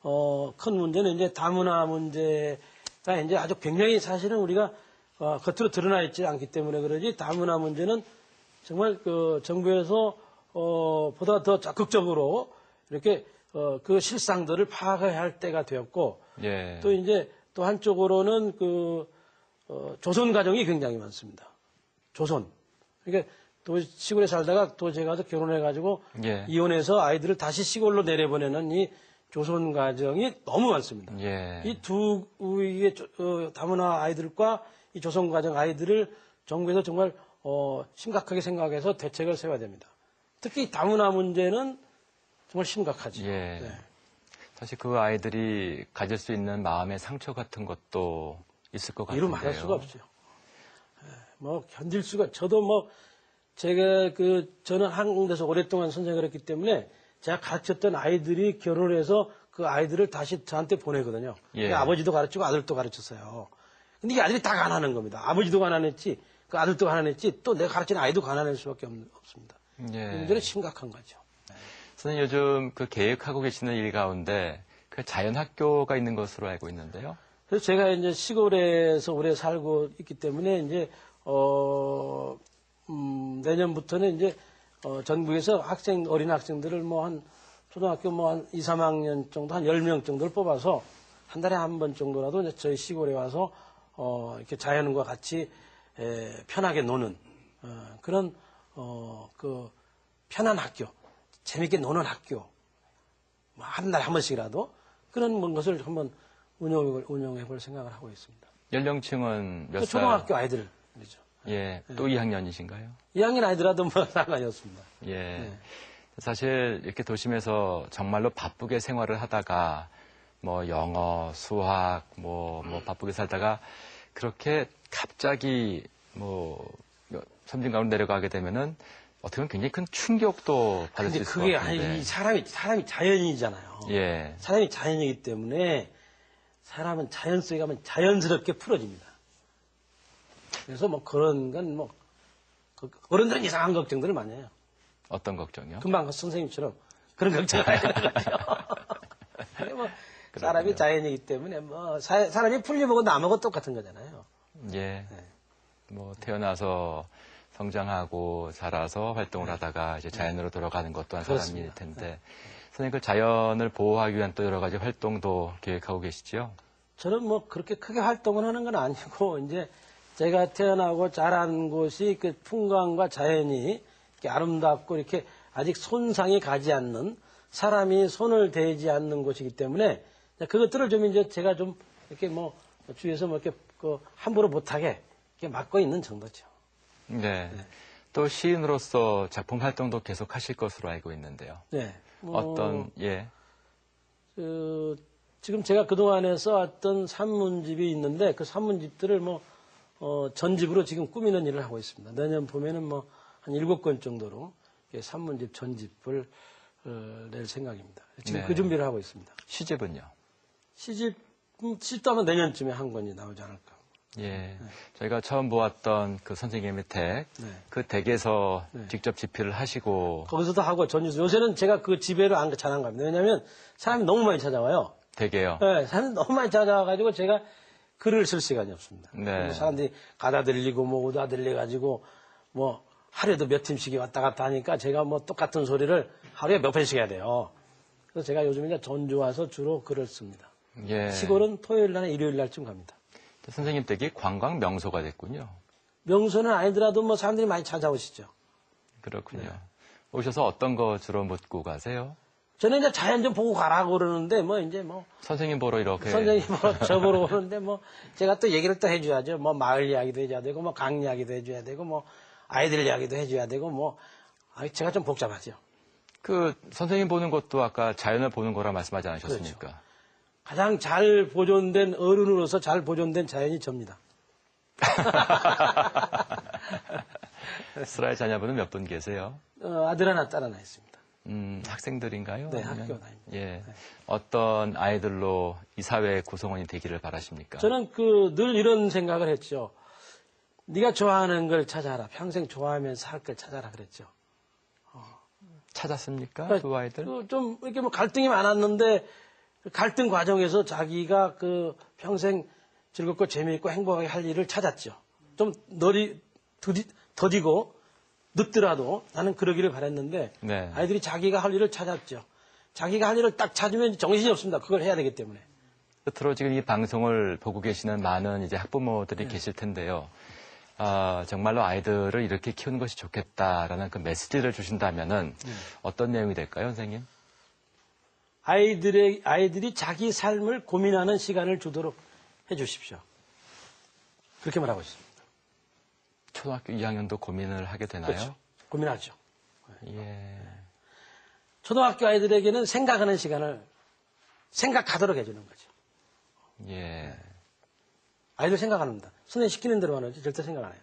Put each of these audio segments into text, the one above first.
큰 문제는 이제 다문화 문제가 이제 아주 굉장히 사실은 우리가 겉으로 드러나 있지 않기 때문에 그러지 다문화 문제는 정말 그 정부에서 보다 더 적극적으로 이렇게 그 실상들을 파악해야 할 때가 되었고 예. 또 이제 또 한쪽으로는 그 조선 가정이 굉장히 많습니다. 조선. 그러니까 또 시골에 살다가 또 제가 결혼해가지고 예. 이혼해서 아이들을 다시 시골로 내려보내는 이 조선 가정이 너무 많습니다. 예. 이 두 이게 다문화 아이들과 이 조선 가정 아이들을 정부에서 정말 심각하게 생각해서 대책을 세워야 됩니다. 특히 다문화 문제는 정말 심각하죠. 예. 네. 사실 그 아이들이 가질 수 있는 마음의 상처 같은 것도 있을 것 같은데요. 이루 말할 수가 없어요. 뭐 견딜 수가 저도 뭐 제가 저는 한국에서 오랫동안 선생을 했기 때문에 제가 가르쳤던 아이들이 결혼해서 그 아이들을 다시 저한테 보내거든요. 예. 아버지도 가르치고 아들도 가르쳤어요. 근데 이 아들이 다 가난한 겁니다. 아버지도 가난했지, 그 아들도 가난했지, 또 내가 가르치는 아이도 가난할 수밖에 없습니다. 예. 이 문제는 심각한 거죠. 선생님 요즘 그 계획하고 계시는 일 가운데 그 자연학교가 있는 것으로 알고 있는데요. 그래서 제가 이제 시골에서 오래 살고 있기 때문에 이제 내년부터는 이제 전국에서 어린 학생들을 뭐 한 초등학교 뭐 한 2, 3학년 정도 한 10명 정도를 뽑아서 한 달에 한 번 정도라도 이제 저희 시골에 와서 이렇게 자연과 같이 편하게 노는 그런 그 편한 학교, 재밌게 노는 학교, 뭐 한 달에 한 번씩이라도 그런 것을 한번 운영해 볼 생각을 하고 있습니다. 연령층은 몇 살? 초등학교 아이들 그렇죠. 예, 또 2학년이신가요? 2학년 아이들하도 뭐 상관이 없습니다. 예. 네. 사실 이렇게 도심에서 정말로 바쁘게 생활을 하다가 뭐 영어, 수학, 뭐 바쁘게 살다가 그렇게 갑자기 뭐 섬진 가운데 내려가게 되면은 어떻게 보면 굉장히 큰 충격도 받을 수 있을 것 그게 같은데. 아니 사람이 자연이잖아요. 예. 사람이 자연이기 때문에 사람은 자연 속에 가면 자연스럽게 풀어집니다. 그래서 뭐 그런 건 뭐 어른들은 이상한 걱정들을 많이 해요. 어떤 걱정이요? 금방 그 선생님처럼 그런 걱정을 하는 거죠. 뭐 사람이 자연이기 때문에 뭐 사람이 풀려보고 나무고 똑같은 거잖아요. 예. 네. 뭐 태어나서 성장하고 자라서 활동을 하다가 이제 자연으로 돌아가는 것 또한 사람일 텐데 선생님 그 자연을 보호하기 위한 또 여러 가지 활동도 계획하고 계시지요? 저는 뭐 그렇게 크게 활동을 하는 건 아니고 이제 제가 태어나고 자란 곳이 그 풍광과 자연이 이렇게 아름답고 이렇게 아직 손상이 가지 않는 사람이 손을 대지 않는 곳이기 때문에 그것들을 좀 이제 제가 좀 이렇게 뭐 주위에서 뭐 이렇게 함부로 못하게 이렇게 막고 있는 정도죠. 네. 또 시인으로서 작품 활동도 계속 하실 것으로 알고 있는데요. 네. 예. 지금 제가 그동안에 써왔던 산문집이 있는데 그 산문집들을 전집으로 지금 꾸미는 일을 하고 있습니다. 내년 봄에는 뭐 한 7권 정도로 산문집 전집을 낼 생각입니다. 지금 네. 그 준비를 하고 있습니다. 시집은요? 시집도 아마 내년쯤에 한 권이 나오지 않을까. 예. 네. 저희가 처음 보았던 그 선생님의 댁, 네. 그 댁에서 네. 직접 집필을 하시고. 거기서도 하고 전주에서 요새는 제가 그 집에를 잘 안 갑니다. 왜냐하면 사람이 너무 많이 찾아와요. 댁에요? 네, 사람이 너무 많이 찾아와가지고 제가 글을 쓸 시간이 없습니다. 네. 사람들이 가다 들리고 오다 들려가지고 하루에도 몇 팀씩 왔다 갔다 하니까 제가 똑같은 소리를 하루에 몇 번씩 해야 돼요. 그래서 제가 요즘 이제 전주 와서 주로 글을 씁니다. 예. 시골은 토요일 날, 일요일 날쯤 갑니다. 선생님 댁이 관광 명소가 됐군요. 명소는 아니더라도 사람들이 많이 찾아오시죠. 그렇군요. 네. 오셔서 어떤 거 주로 묻고 가세요? 저는 이제 자연 좀 보고 가라고 그러는데 선생님 보러 이렇게. 선생님 저 보러 오는데 제가 또 얘기를 또 해줘야죠. 마을 이야기도 해줘야 되고 강 이야기도 해줘야 되고 아이들 이야기도 해줘야 되고 제가 좀 복잡하죠. 그 선생님 보는 것도 아까 자연을 보는 거라 말씀하지 않으셨습니까? 그렇죠. 가장 잘 보존된 어른으로서 잘 보존된 자연이 접니다. 슬아의 자녀분은 몇 분 계세요? 아들 하나, 딸 하나 있습니다. 학생들인가요? 네, 아니면? 학교 다닙니다. 예. 네. 어떤 아이들로 이 사회의 구성원이 되기를 바라십니까? 저는 늘 이런 생각을 했죠. 네가 좋아하는 걸 찾아라. 평생 좋아하면서 살 걸 찾아라 그랬죠. 찾았습니까? 그러니까 두 아이들? 좀 이렇게 갈등이 많았는데 갈등 과정에서 자기가 그 평생 즐겁고 재미있고 행복하게 할 일을 찾았죠. 좀 더디고 늦더라도 나는 그러기를 바랬는데 네. 아이들이 자기가 할 일을 찾았죠. 자기가 할 일을 딱 찾으면 정신이 없습니다. 그걸 해야 되기 때문에. 끝으로 지금 이 방송을 보고 계시는 많은 이제 학부모들이 계실 텐데요. 정말로 아이들을 이렇게 키우는 것이 좋겠다라는 그 메시지를 주신다면은 어떤 내용이 될까요, 선생님? 아이들이 자기 삶을 고민하는 시간을 주도록 해 주십시오. 그렇게 말하고 있습니다. 초등학교 2학년도 고민을 하게 되나요? 그렇죠. 고민하죠. 예. 초등학교 아이들에게는 생각하는 시간을 생각하도록 해주는 거죠. 예. 아이들 생각합니다. 선생님 시키는 대로만 하지 절대 생각 안 해요.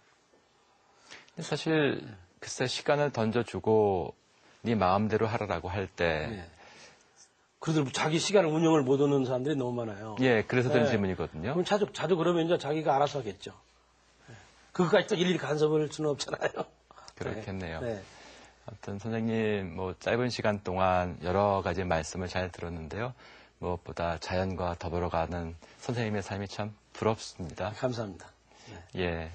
사실 글쎄 시간을 던져주고 네 마음대로 하라라고 할 때 네. 그래도 자기 시간을 운영을 못 하는 사람들이 너무 많아요. 예, 그래서 드는 네. 질문이거든요. 그럼 자주 그러면 이제 자기가 알아서 하겠죠. 네. 그것까지 또 일일이 간섭을 수는 없잖아요. 그렇겠네요. 네. 아무튼 선생님 뭐 짧은 시간 동안 여러 가지 말씀을 잘 들었는데요. 무엇보다 자연과 더불어가는 선생님의 삶이 참 부럽습니다. 감사합니다. 네. 예.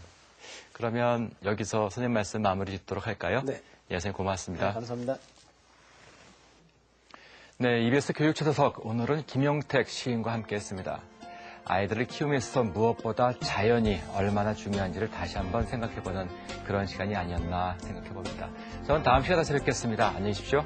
그러면 여기서 선생님 말씀 마무리 짓도록 할까요? 네. 예, 선생님 고맙습니다. 네, 감사합니다. 네, EBS 교육초대석 오늘은 김용택 시인과 함께했습니다. 아이들을 키우면서 무엇보다 자연이 얼마나 중요한지를 다시 한번 생각해보는 그런 시간이 아니었나 생각해봅니다. 저는 다음 시간에 다시 뵙겠습니다. 안녕히 계십시오.